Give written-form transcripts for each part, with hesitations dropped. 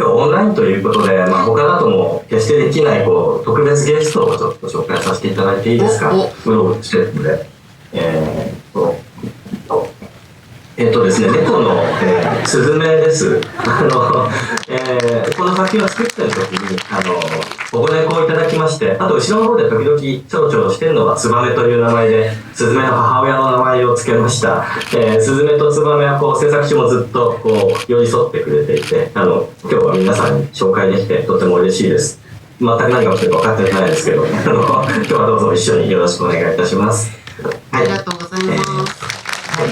今日オンラインということで、他だとも決してできない特別ゲストをちょっと紹介させていただいていいですか。うろうろしてるので。ですね、猫の、スズメです。この作品を作ってる時に保護猫をいただきまして、あと後ろの方で時々ちょろちょろしてるのがツバメという名前で、スズメの母親の名前を付けました。スズメとツバメは制作中もずっと寄り添ってくれていて、今日は皆さんに紹介できてとても嬉しいです。全く何が起きてるか分かってないですけど、今日はどうぞ一緒によろしくお願いいたします。ありがとうございます。あ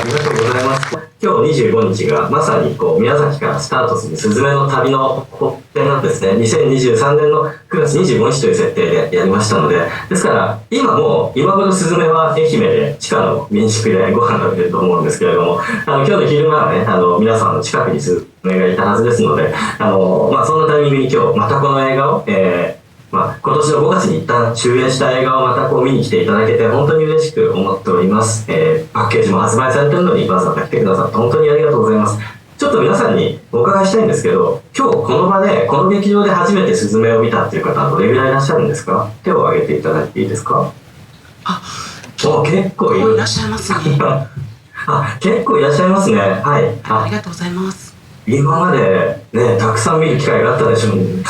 りがとうございます。今日25日がまさに宮崎からスタートするスズメの旅の発展なんですね。2023年の9月25日という設定でやりましたので、ですから今頃スズメは愛媛で地下の民宿でご飯食べてると思うんですけれども、今日の昼間はね、皆さんの近くにスズメがいたはずですので、そんなタイミングに今日またこの映画を、今年の5月に一旦終映した映画をまた見に来ていただけて本当に嬉しく思っております。パッケージも発売されてるのにわざわざ来てくださって本当にありがとうございます。ちょっと皆さんにお伺いしたいんですけど、今日この場でこの劇場で初めてスズメを見たっていう方はどれぐらいいらっしゃるんですか？手を挙げていただいていいですか？結構いらっしゃいますね。結構いらっしゃいますね。はい。ありがとうございます。今までね、たくさん見る機会があったでしょうね。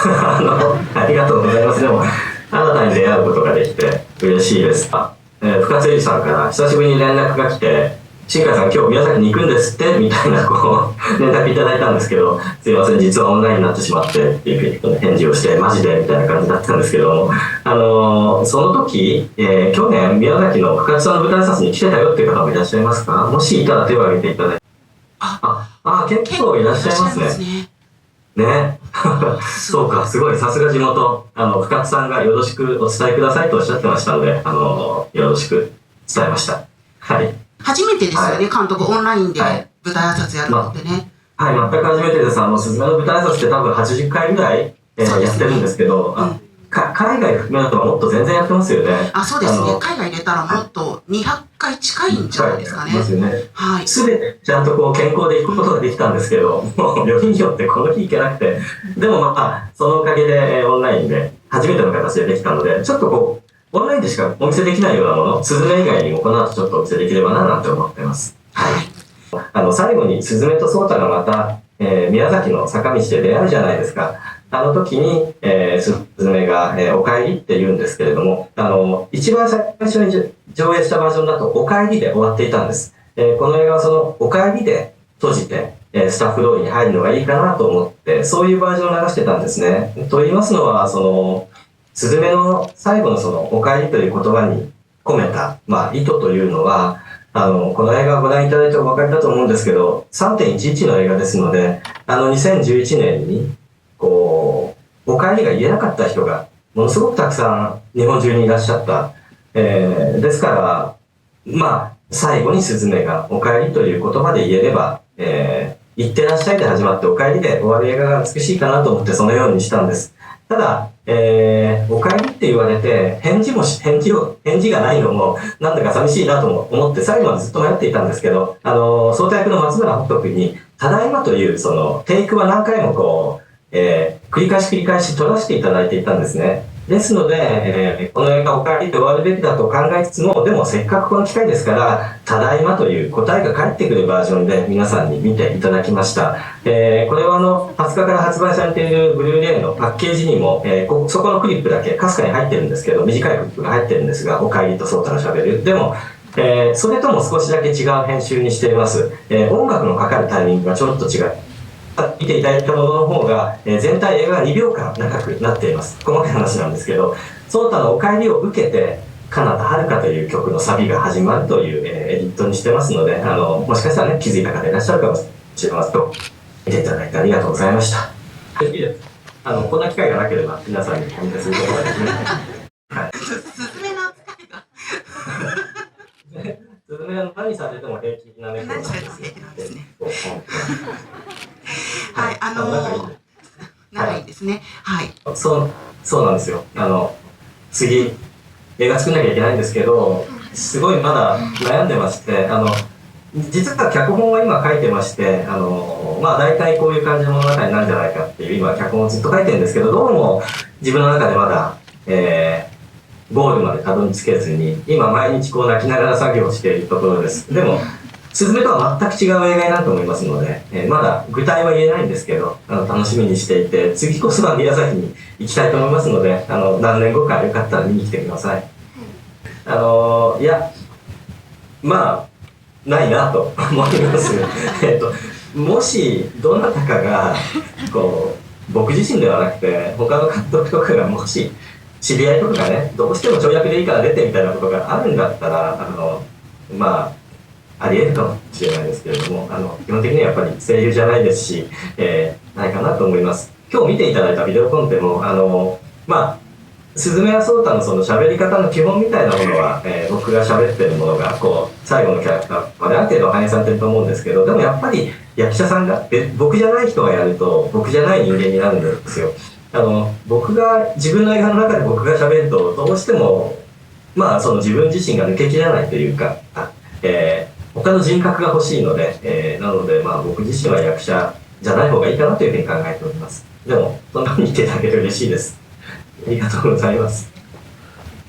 ありがとうございます。でも、新たに出会うことができて嬉しいです。深津絵里さんから久しぶりに連絡が来て、新海さん今日宮崎に行くんですってみたいな連絡いただいたんですけど、すいません、実はオンラインになってしまってっていうふうに返事をして、マジでみたいな感じだったんですけども、その時、去年宮崎の深津さんの舞台挨拶に来てたよっていう方もいらっしゃいますか？もしいたら手を挙げていただいて。結構いらっしゃいますね。ね。そうか、すごい、さすが地元。深津さんがよろしくお伝えくださいとおっしゃってましたので、よろしく伝えました。はい。初めてですよね、監督、オンラインで舞台挨拶やるのってね。はい、全く初めてです。スズメの舞台挨拶って多分80回ぐらい、やってるんですけど、海外含めるともっと全然やってますよね。そうですね。海外入れたらもっと200回近いんじゃないですかね。はい。すべてちゃんと健康で行くことができたんですけど、もうよりによってこの日行けなくて、でもそのおかげでオンラインで初めての形でできたので、ちょっとオンラインでしかお見せできないようなもの、スズメ以外にもこの後ちょっとお見せできればななんて思ってます。はい。最後にスズメとソータがまた、宮崎の坂道で出会うじゃないですか。あの時に、スズメが、お帰りって言うんですけれども、一番最初に上映したバージョンだとお帰りで終わっていたんです。この映画はそのお帰りで閉じて、スタッフ通りに入るのがいいかなと思って、そういうバージョンを流してたんですね。と言いますのは、スズメの最後のお帰りという言葉に込めた、意図というのは、この映画をご覧いただいてお分かりだと思うんですけど、3.11 の映画ですので、2011年に、お帰りが言えなかった人がものすごくたくさん日本中にいらっしゃった。ですから、最後にスズメがお帰りという言葉で言えれば、行ってらっしゃいで始まってお帰りで終わる映画が美しいかなと思ってそのようにしたんです。ただ、お帰りって言われて返事がないのもなんだか寂しいなと思って最後までずっと迷っていたんですけど、相対役の松村北斗君にただいまというテイクは何回も繰り返し撮らせていただいていたんですね。ですので、この映画お帰りで終わるべきだと考えつつも、でもせっかくこの機会ですから、ただいまという答えが返ってくるバージョンで皆さんに見ていただきました。これは20日から発売されているブルーレイのパッケージにも、そこのクリップだけかすかに入ってるんですけど、短いクリップが入ってるんですが、お帰りとソータのしゃべる。でも、それとも少しだけ違う編集にしています。音楽のかかるタイミングがちょっと違う。見ていただいたものの方が、全体映画が2秒間長くなっています。細かい話なんですけど、ソータのお帰りを受けて、彼方遥かという曲のサビが始まるという、エディットにしてますので、もしかしたらね、気づいた方いらっしゃるかもしれませんと、見ていただいてありがとうございました。いいです。こんな機会がなければ、皆さんにお見せすることができます。はい。スズメの扱いが。スズメは何されても平気な猫なんです。何されても平気なんですね。はい、仲いいですね。はい。そうなんですよ。次、映画作んなきゃいけないんですけど、すごいまだ悩んでまして、実は脚本は今書いてまして、まあ大体こういう感じの物語になるんじゃないかっていう今脚本をずっと書いてるんですけど、どうも自分の中でまだ、ゴールまでたどり着けずに、今毎日こう泣きながら作業をしているところです。でも、すずめとは全く違う映画になると思いますので、まだ具体は言えないんですけど、楽しみにしていて、次こそは宮崎に行きたいと思いますので、何年後かよかったら見に来てください。いや、まあ、ないなと思います。もしどなたかがこう僕自身ではなくて他の監督とかがもし知り合いとかがねどうしても跳躍でいいから出てみたいなことがあるんだったらまあありえるかもしれないですけれども基本的にはやっぱり声優じゃないですし、ないかなと思います。今日見ていただいたビデオコンテもまあすずめやそうたのその喋り方の基本みたいなものは、僕が喋ってるものがこう最後のキャラクターまである程度反映されてると思うんですけど、でもやっぱり役者さんが僕じゃない人がやると僕じゃない人間になるんですよ。僕が自分の映画の中で僕が喋るとどうしてもまあその自分自身が抜けきらないというか、他の人格が欲しいので、なのでまあ僕自身は役者じゃない方がいいかなというふうに考えております。でもそんなふうに言っていただけて嬉しいです。ありがとうございます。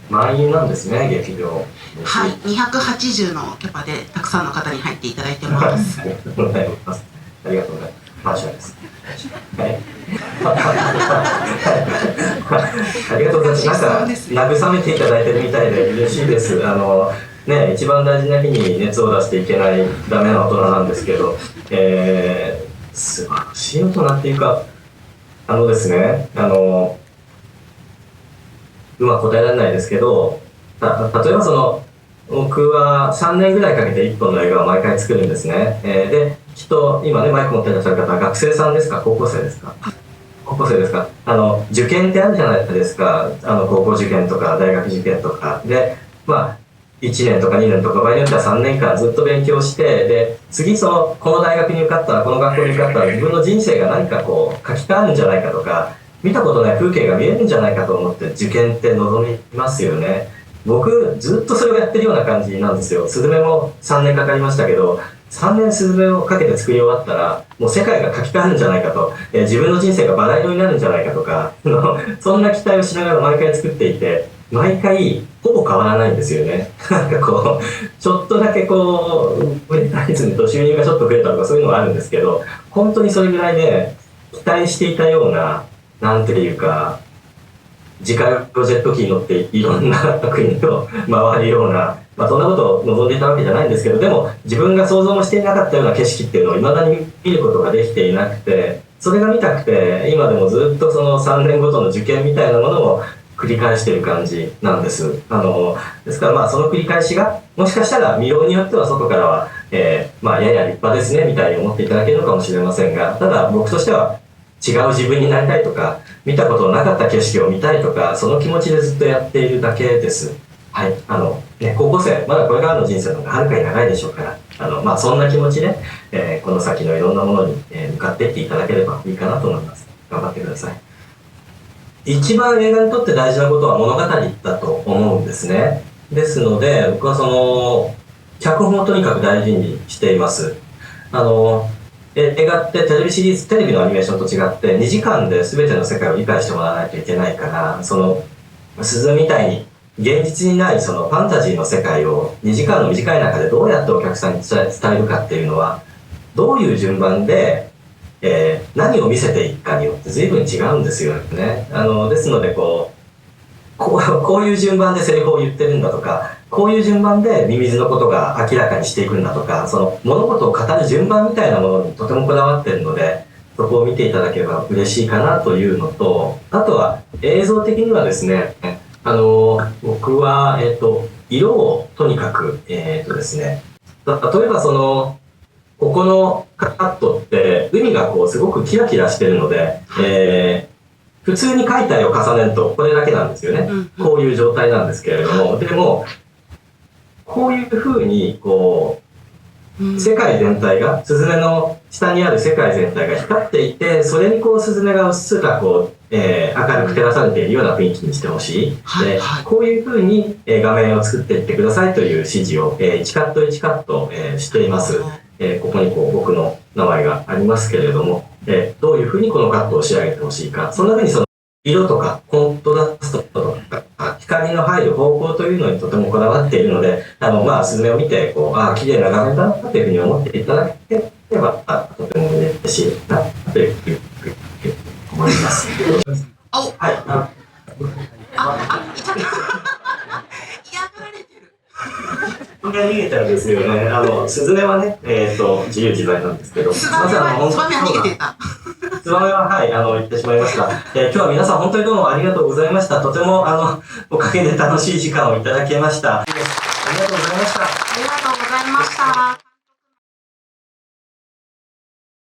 満員なんですね、劇場。はい、280のキャパでたくさんの方に入っていただいてます。ありがとうございます。ありがとうございます。感謝です。はい。ありがとうございます。なんか慰めていただいてるみたいで嬉しいです。ね、一番大事な日に熱を出していけないダメな大人なんですけど、素晴らしい大人っていうか、ですね、うまく答えられないですけど、例えば僕は3年ぐらいかけて1本の映画を毎回作るんですね。で、きっと今ね、マイク持っていらっしゃる方は学生さんですか高校生ですか高校生ですか受験ってあるじゃないですか。高校受験とか大学受験とか。で、まあ、1年とか2年とか場合によっては3年間ずっと勉強して、で、次この大学に受かったら、この学校に受かったら自分の人生が何かこう書き換わるんじゃないかとか、見たことない風景が見えるんじゃないかと思って受験って望みますよね。僕ずっとそれをやってるような感じなんですよ。スズメも3年かかりましたけど、3年スズメをかけて作り終わったらもう世界が書き換わるんじゃないかと、自分の人生がバラ色になるんじゃないかとかそんな期待をしながら毎回作っていて、毎回ほぼ変わらないんですよね。なんかこうちょっとだけこう売れたりすると収入がちょっと増えたとかそういうのはあるんですけど、本当にそれぐらいね期待していたような、なんていうか次回プロジェクト機に乗っていろんな国を回るような、まあ、そんなことを望んでいたわけじゃないんですけど、でも自分が想像もしていなかったような景色っていうのを未だに見ることができていなくて、それが見たくて今でもずっとその3年ごとの受験みたいなものを繰り返している感じなんです。ですからまあその繰り返しがもしかしたら見ようによっては外からは、まあやや立派ですねみたいに思っていただけるのかもしれませんが、ただ僕としては違う自分になりたいとか、見たことのなかった景色を見たいとか、その気持ちでずっとやっているだけです。はい。高校生、まだこれからの人生の方がはるかに長いでしょうから、まあそんな気持ちで、この先のいろんなものに、向かっていっていただければいいかなと思います。頑張ってください。一番映画にとって大事なことは物語だと思うんですね。ですので、僕は脚本をとにかく大事にしています。映画ってテレビシリーズ、テレビのアニメーションと違って2時間で全ての世界を理解してもらわないといけないから、鈴みたいに現実にないそのファンタジーの世界を2時間の短い中でどうやってお客さんに伝えるかっていうのは、どういう順番で、何を見せていくかによって随分違うんですよね。ですのでこういう順番でセリフを言ってるんだとか、こういう順番でミミズのことが明らかにしていくんだとか、その物事を語る順番みたいなものにとてもこだわってるので、そこを見ていただければ嬉しいかなというのと、あとは映像的にはですね、僕は、色をとにかく、ですね、例えばここのカットって海がこうすごくキラキラしてるので、普通に描いた絵を重ねるとこれだけなんですよね。こういう状態なんですけれども、でもこういう風にこ世界全体が、スズメの下にある世界全体が光っていて、それにこうスズメがうっすらこう、明るく照らされているような雰囲気にしてほしい。こういうふうに、画面を作っていってくださいという指示を、1カット1カット、しています。ここにこう僕の名前がありますけれども、どういうふうにこのカットを仕上げてほしいか、そんなふうにその色とかコントラストとか光の入る方向というのにとてもこだわっているので、スズメを見てこう、綺麗な画面だなというふうに思っていただければ、とても嬉しいなというふうに思います。はい。いた。嫌がられてる。これが逃げちゃうんですよね。スズメはね、自由自在なんですけど。ツバメは逃げてた。ツバメは、はい、言ってしまいました。今日は皆さん本当にどうもありがとうございました。とても、おかげで楽しい時間をいただきました。ありがとうございました。ありがとうございました。